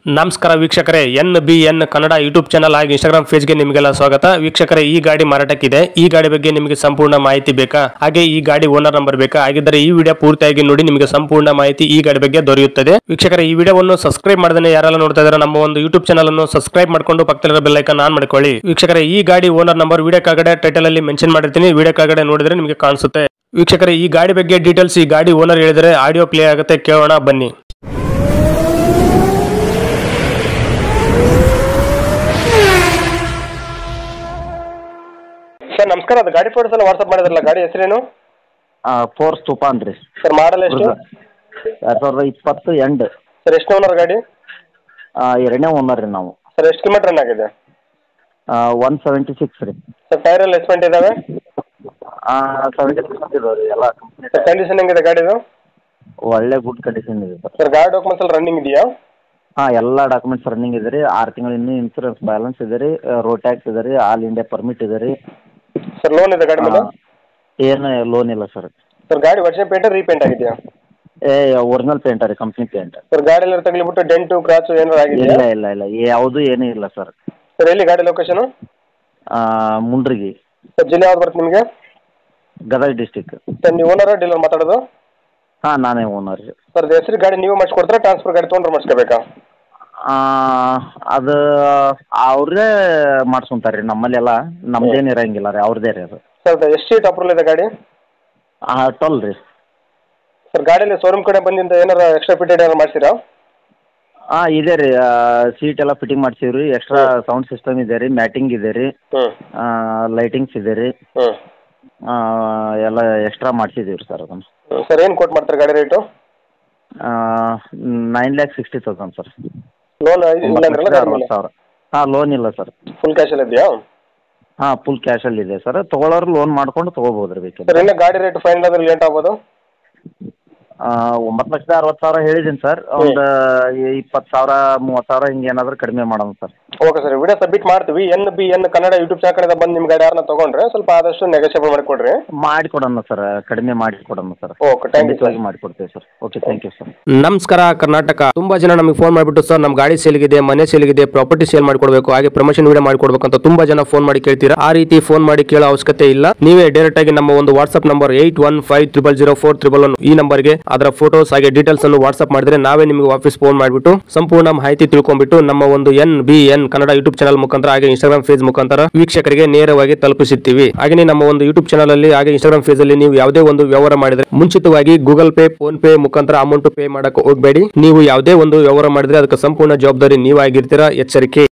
ನಮಸ್ಕಾರ ವೀಕ್ಷಕರೇ, NBN Kannada YouTube channel ಹಾಗೂ ಇನ್ಸ್ಟಾಗ್ರಾಮ್ ಪೇಜ್ ಗೆ ನಿಮಗೆಲ್ಲ ಸ್ವಾಗತ. ವೀಕ್ಷಕರೇ, ಈ ಗಾಡಿ ಮಾರಾಟಕ್ಕಿದೆ. ಈ ಗಾಡಿ ಬಗ್ಗೆ ನಿಮಗೆ ಸಂಪೂರ್ಣ ಮಾಹಿತಿ ಬೇಕಾ? ಹಾಗೆ ಈ ಗಾಡಿ ಓನರ್ ನಂಬರ್ ಬೇಕಾ? ಹಾಗಿದ್ದರೆ ಈ ವಿಡಿಯೋ ಪೂರ್ತಿಯಾಗಿ ನೋಡಿ, ನಿಮಗೆ ಸಂಪೂರ್ಣ ಮಾಹಿತಿ ಈ ಗಾಡಿ ಬಗ್ಗೆ ದೊರೆಯುತ್ತದೆ. ವೀಕ್ಷಕರೇ, ಈ ವಿಡಿಯೋವನ್ನು ಸಬ್ಸ್ಕ್ರೈಬ್ ಮಾಡದೇ ಯಾರೆಲ್ಲ ನೋಡ್ತಾ ಇದ್ದಾರೆ ನಮ್ಮ ಒಂದು ಯೂಟ್ಯೂಬ್ ಚಾನಲ್ ಅನ್ನು ಸಬ್ಸ್ಕ್ರೈಬ್ ಮಾಡ್ಕೊಂಡು ಪಕ್ಕದಲ್ಲಿರೋ ಬೆಲ್ ಐಕಾನ್ ಆನ್ ಮಾಡ್ಕೊಳ್ಳಿ. ವೀಕ್ಷಕರೇ, ಈ ಗಾಡಿ ಓನರ್ ನಂಬರ್ ವಿಡಿಯೋ ಕೆಳಗಡೆ ಟೈಟಲ್ ಅಲ್ಲಿ ಮೆನ್ಷನ್ ಮಾಡಿರ್ತೀನಿ, ವಿಡಿಯೋ ಕೆಳಗಡೆ ನೋಡಿದ್ರೆ ನಿಮಗೆ ಕಾಣಿಸುತ್ತೆ. ವೀಕ್ಷಕರೇ, ಈ ಗಾಡಿ ಬಗ್ಗೆ ಡೀಟೇಲ್ಸ್ ಈ ಗಾಡಿ ಓನರ್ ಹೇಳಿದರೆ ಆಡಿಯೋ ಪ್ಲೇ ಆಗುತ್ತೆ, ಕೇಳೋಣ ಬನ್ನಿ. ಸರ್ ನಮಸ್ಕಾರ, ಅದು ಗಾಡಿ ಫೋಟೋಸ್ ಎಲ್ಲ ವಾಟ್ಸಪ್ ಮಾಡಿದ್ರಲ್ಲ, ಗಾಡಿ ಹೆಸರೇನು? ಫೋರ್ಸ್ ತುಫಾನ್ ರೀ ಸರ್ ಮಾಡಲ್ ಎಷ್ಟು? 2020 ಎಂಡ್. ಸರ್ ಎಷ್ಟು ಓನರ್ ಗಾಡಿ? ಎರಡನೇ ಓನರ್ ರೀ ನಾವು. ಸರ್ ಎಷ್ಟು ಕಿಲೋಮೀಟರ್ ರನ್ ಆಗಿದೆ? 176 ರೀ. ಸರ್ ಟೈರ್ ಎಲ್ಲ ಎಸ್ಪೆಂಟ್ ಇದಾವೆ? 76 ಇದಾವೆ ರೀ ಎಲ್ಲ. ಸರ್ ಕಂಡೀಷನ್ ಹೆಂಗಿದೆ ಗಾಡಿದು? ಒಳ್ಳೆ ಗುಡ್ ಕಂಡೀಷನ್ ಇದೆ ಸರ್. ಸರ್ ಗಾಡಿ ಡಾಕ್ಯುಮೆಂಟ್ಸ್ ಎಲ್ಲ ರನ್ನಿಂಗ್ ಇದೆಯಾ? ಎಲ್ಲ ಡಾಕ್ಯುಮೆಂಟ್ಸ್ ರನ್ನಿಂಗ್ ಇದೆ ರೀ. 6 ತಿಂಗಳು ಇನ್ನೂ ಇನ್ಸೂರೆನ್ಸ್ ಬ್ಯಾಲೆನ್ಸ್ ಇದೆ ರೀ. ರೋಡ್ ಟ್ಯಾಕ್ಸ್ ಇದೆ ರೀ. ಆಲ್ ಇಂಡಿಯಾ ಪರ್ಮಿಟ್ ಇದೆ ರೀ. ಸರ್ ಲೋನ್ ಇದೆ ಗಾಡಿ ಮೇಲೆ? ಏನು ಲೋನ್ ಇಲ್ಲ ಸರ್. ಸರ್ ಗಾಡಿ ವರ್ಷ ಪೇಂಟ್ ರೀಪೇಂಟ್ ಆಗಿದೆಯಾ? ಒರಿಜಿನಲ್ ಪೇಂಟ್ ರೀ, ಕಂಪ್ನಿ ಪೇಂಟ್. ಸರ್ ಗಾಡಿ ಎಲ್ಲ ತಗಲಿಬಿಟ್ಟು ಡೆಂಟು ಕ್ರಾಚು ಏನಾರು ಆಗಿದೆಯಾ? ಇಲ್ಲ ಯಾವುದು ಏನೂ ಇಲ್ಲ ಸರ್. ಸರ್ ಎಲ್ಲಿ ಗಾಡಿ ಲೊಕೇಶನು? ಮುಂಡ್ರಿಗಿ. ಸರ್ ಜಿಲ್ಲೆ ಯಾವ್ದು ಬರುತ್ತೆ ನಿಮಗೆ? ಗದಗ ಡಿಸ್ಟಿಕ್. ಸರ್ ನೀವು ಓನರ್ ಡೀಲರ್ ಮಾತಾಡೋದು? ನಾನೇ ಓನರ್ ರೀ. ಸರ್ ಹೆಸರು ಗಾಡಿ ನೀವು ಮಾಡಿಸ್ಕೊಡ್ತಾರೆ, ಟ್ರಾನ್ಸ್ಫರ್ ಗಾಡಿ ತೊಗೊಂಡ್ರೆ ಮಾಡಿಸ್ಕೋಬೇಕಾ? ಅದು ಅವ್ರೇ ಮಾಡ್ಸ್ಕೊಂತಾರೆ ರೀ. ನಮ್ಮಲ್ಲೆಲ್ಲ ನಮ್ದೇನು ಇರಂಗಿಲ್ಲ ರೀ, ಅವ್ರದ್ದೇ ರೀ ಅದು. ಸರ್ ಎಷ್ಟು ಸೀಟ್ ಅಪ್ರೂವಲ್ ಇದೆ ಗಾಡಿ? 12 ರೀ. ಸರ್ ಗಾಡಿಯಲ್ಲಿ ಶೋರೂಮ್ ಕಡೆ ಬಂದಿಂದ ಏನಾರು ಎಕ್ಸ್ಟ್ರಾ ಫಿಟೆಡ್ ಏನಾರು ಮಾಡಿಸಿರಾ? ಇದೆ ರೀ. ಸೀಟ್ ಎಲ್ಲ ಫಿಟ್ಟಿಂಗ್ ಮಾಡ್ಸೀವಿ ರೀ. ಎಕ್ಸ್ಟ್ರಾ ಸೌಂಡ್ ಸಿಸ್ಟಮ್ ಇದೆ ರೀ. ಮ್ಯಾಟಿಂಗ್ ಇದೆ ರೀ. ಲೈಟಿಂಗ್ಸ್ ಇದೆ ರೀ. ಎಲ್ಲ ಎಕ್ಸ್ಟ್ರಾ ಮಾಡ್ಸಿದ್ದೀವಿ ರೀ ಸರ್ ಅದನ್ನು. ಸರ್ ಏನು ಕೊಟ್ಟು ಮಾಡ್ತಾರೆ ಗಾಡಿ ರೇಟು? 9,60,000 ಸರ್. ಲೋನ್ ಇಲ್ಲ ಅಂದ್ರಲ್ಲ ಗಾಡಿ ಮೇಲೆ? 60,000. ಲೋನ್ ಇಲ್ಲ ಸರ್. ಫುಲ್ ಕ್ಯಾಶಲ್ಲಿ ಇದೆಯಾ? ಫುಲ್ ಕ್ಯಾಶಲ್ಲಿ ಇದೆ ಸರ್. ತೊಗೊಳೋರು ಲೋನ್ ಮಾಡ್ಕೊಂಡು ತೊಗೋಬೋದು ರೀ ಬೇಕಿದ್ರೆ. ಸರ್ ಇನ್ನು ಗಾಡಿ ರೇಟ್ ಫೈನಲ್ ಆದ್ರೆ ಲೇಟ್ ಆಗ್ಬೋದು? 9,60,000 ಹೇಳಿದ್ದೀನಿ ಸರ್. ಒಂದು 20,000 30,000 ಹಿಂಗೆ ಏನಾದರೂ ಕಡಿಮೆ ಮಾಡೋಣ sir. Okay sir, video submit ಮಾಡ್ತೀವಿ. NBN ಕನ್ನಡ ಯೂಟ್ಯೂಬ್ ಚಾನಲ್ ಕಡೆಯಿಂದ ಬಂದು ನಿಮ್ಮ ಗಾಡಿ ಯಾರನ್ನ ತೊಗೊಂಡ್ರೆ ಸ್ವಲ್ಪ ಆದಷ್ಟು ನೆಗೋಷಿಯೇಬಲ್ ಮಾಡಿಕೊಡ್ರಿ. ಮಾಡಿಕೊಡೋಣ ಸರ್, ಕಡಿಮೆ ಮಾಡಿಕೊಡೋಣ sir. Okay, thank you sir. ಮಾಡಿಕೊಡ್ತೀವಿ sir. Okay, thank you sir. ನಮಸ್ಕಾರ ಕರ್ನಾಟಕ. ತುಂಬಾ ಜನ ನಮಗೆ ಫೋನ್ ಮಾಡಿಬಿಟ್ಟು ಸರ್ ನಮ್ಮ ಗಾಡಿ ಸೇಲ್ಗಿದೆ, ಮನೆ ಸೇಲ್ಗಿದೆ, ಪ್ರಾಪರ್ಟಿ ಸೇಲ್ ಮಾಡಿಕೊಡ್ಬೇಕು, ಹಾಗೆ ಪ್ರಮೋಷನ್ ವಿಡಿಯೋ ಮಾಡಿಕೊಡ್ಬೇಕು ಅಂತ ತುಂಬಾ ಜನ ಫೋನ್ ಮಾಡಿ ಕೇಳ್ತೀರಾ. ಆ ರೀತಿ ಫೋನ್ ಮಾಡಿ ಕೇಳೋ ಅವಶ್ಯಕತೆ ಇಲ್ಲ. ನೀವೇ ಡೈರೆಕ್ಟ್ ಆಗಿ ನಮ್ಮ ಒಂದು ವಾಟ್ಸ್ಆಪ್ ನಂಬರ್ 81500411 ಈ ನಂಬರ್ಗೆ ಅದರ ಫೋಟೋಸ್ ಹಾಗೆ ಡೀಟೇಲ್ಸ್ ಅನ್ನು ವಾಟ್ಸ್ಆಪ್ ಮಾಡಿದ್ರೆ ನಾವೇ ನಿಮಗೆ ವಾಪಸ್ ಫೋನ್ ಮಾಡಿಬಿಟ್ಟು ಸಂಪೂರ್ಣ ಮಾಹಿತಿ ತಿಳ್ಕೊಂಡ್ಬಿಟ್ಟು ನಮ್ಮ ಒಂದು NBN ಕನ್ನಡ ಯೂಟ್ಯೂಬ್ ಚಾನಲ್ ಮುಖಾಂತರ ಹಾಗೆ ಇನ್ಸ್ಟಾಗ್ರಾಮ್ ಪೇಜ್ ಮುಖಾಂತರ ವೀಕ್ಷಕರಿಗೆ ನೇರವಾಗಿ ತಲುಪಿಸುತ್ತೀವಿ. ಹಾಗೆ ನಮ್ಮ ಒಂದು ಯೂಟ್ಯೂಬ್ ಚಾನಲ್ ಅಲ್ಲಿ ಹಾಗೆ ಇನ್ಸ್ಟಾಗ್ರಾಮ್ ಪೇಜ್ ಅಲ್ಲಿ ನೀವು ಯಾವುದೇ ಒಂದು ವ್ಯವಹಾರ ಮಾಡಿದ್ರೆ ಮುಂಚಿತವಾಗಿ ಗೂಗಲ್ ಪೇ, ಫೋನ್ ಪೇ ಮುಖಾಂತರ ಅಮೌಂಟ್ ಪೇ ಮಾಡಕ್ಕೆ ಹೋಗಬೇಡಿ. ನೀವು ಯಾವುದೇ ಒಂದು ವ್ಯವಹಾರ ಮಾಡಿದ್ರೆ ಅದಕ್ಕೆ ಸಂಪೂರ್ಣ ಜವಾಬ್ದಾರಿ ನೀವಾಗಿರ್ತೀರಾ. ಎಚ್ಚರಿಕೆ.